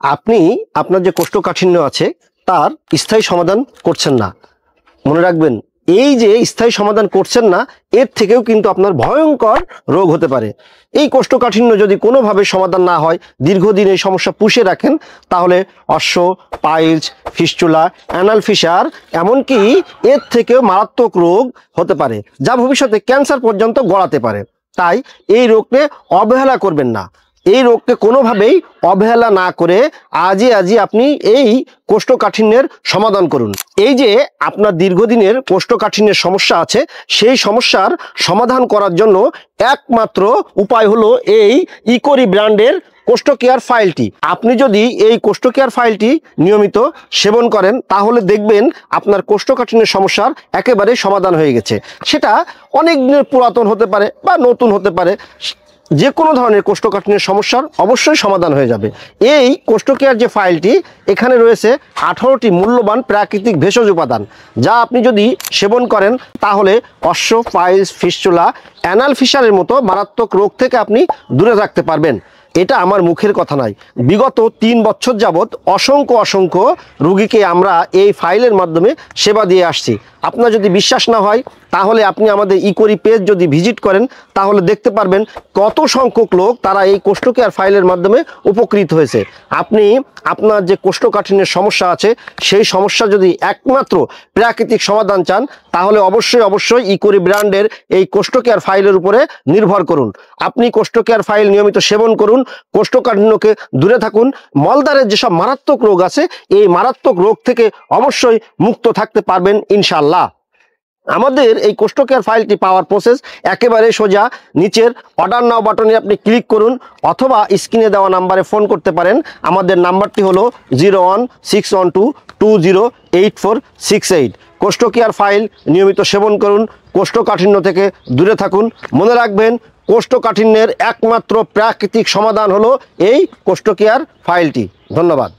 আপনি আপনার যে কোষ্ঠকাঠিন্য আছে তার স্থায়ী সমাধান করছেন না। মনে রাখবেন, এই যে স্থায়ী সমাধান করছেন না, এর থেকেও কিন্তু আপনার ভয়ঙ্কর রোগ হতে পারে। এই কোষ্ঠকাঠিন্য যদি কোনোভাবে সমাধান না হয়, দীর্ঘদিন এই সমস্যা পুষে রাখেন, তাহলে অশ্ব, পাইলস, ফিস্টুলা, অ্যানাল ফিসার, এমনকি এর থেকেও মারাত্মক রোগ হতে পারে, যা ভবিষ্যতে ক্যান্সার পর্যন্ত গড়াতে পারে। তাই এই রোগকে অবহেলা করবেন না। এই রোগকে কোনোভাবেই অবহেলা না করে আজই আপনি এই কোষ্ঠকাঠিন্যের সমাধান করুন। এই যে আপনার দীর্ঘদিনের কোষ্ঠকাঠিন্যের সমস্যা আছে, সেই সমস্যার সমাধান করার জন্য একমাত্র উপায় হলো এই ইকোরি ব্র্যান্ডের কোষ্ঠ কেয়ার ফাইলটি। আপনি যদি এই কোষ্ঠ কেয়ার ফাইলটি নিয়মিত সেবন করেন, তাহলে দেখবেন আপনার কোষ্ঠকাঠিন্যের সমস্যার একেবারে সমাধান হয়ে গেছে। সেটা অনেক দিনের পুরাতন হতে পারে বা নতুন হতে পারে, যে কোনো ধরনের কোষ্ঠকাঠিন্যের সমস্যার অবশ্যই সমাধান হয়ে যাবে। এই কোষ্ঠ কেয়ার যে ফাইলটি, এখানে রয়েছে 18টি মূল্যবান প্রাকৃতিক ভেষজ উপাদান, যা আপনি যদি সেবন করেন তাহলে অশ্ব, পাইলস, ফিস্টুলা, অ্যানাল ফিসারের মতো মারাত্মক রোগ থেকে আপনি দূরে রাখতে পারবেন। এটা আমার মুখের কথা নয়, বিগত 3 বছর যাবৎ অসংখ্য রোগীকে আমরা এই ফাইলের মাধ্যমে সেবা দিয়ে আসছি। আপনার যদি বিশ্বাস না হয়, তাহলে আপনি আমাদের ইকোরি পেজ যদি ভিজিট করেন, তাহলে দেখতে পারবেন কত সংখ্যক লোক তারা এই কোষ্ঠ কেয়ার ফাইলের মাধ্যমে উপকৃত হয়েছে। আপনি আপনার যে কোষ্ঠকাঠিন্যের সমস্যা আছে, সেই সমস্যা যদি একমাত্র প্রাকৃতিক সমাধান চান, তাহলে অবশ্যই ইকোরি ব্র্যান্ডের এই কোষ্ঠ কেয়ার ফাইলের উপরে নির্ভর করুন। আপনি কোষ্ঠ কেয়ার ফাইল নিয়মিত সেবন করুন, কোষ্ঠকাঠিন্যকে দূরে থাকুন। মলদ্বারের যেসব মারাত্মক রোগ আছে, এই মারাত্মক রোগ থেকে অবশ্যই মুক্ত থাকতে পারবেন ইনশাআল্লাহ। আমাদের এই কোষ্ঠ কেয়ার ফাইলটি পাওয়ার প্রসেস একেবারে সোজা। নিচের অর্ডার নাও বাটনে আপনি ক্লিক করুন, অথবা স্ক্রিনে দেওয়া নাম্বারে ফোন করতে পারেন। আমাদের নাম্বারটি হলো 0161208468। কোষ্ঠ কেয়ার ফাইল নিয়মিত সেবন করুন, কোষ্ঠকাঠিন্য থেকে দূরে থাকুন। মনে রাখবেন, কোষ্ঠকাঠিন্যের একমাত্র প্রাকৃতিক সমাধান হলো এই কোষ্ঠ কেয়ার ফাইলটি। ধন্যবাদ।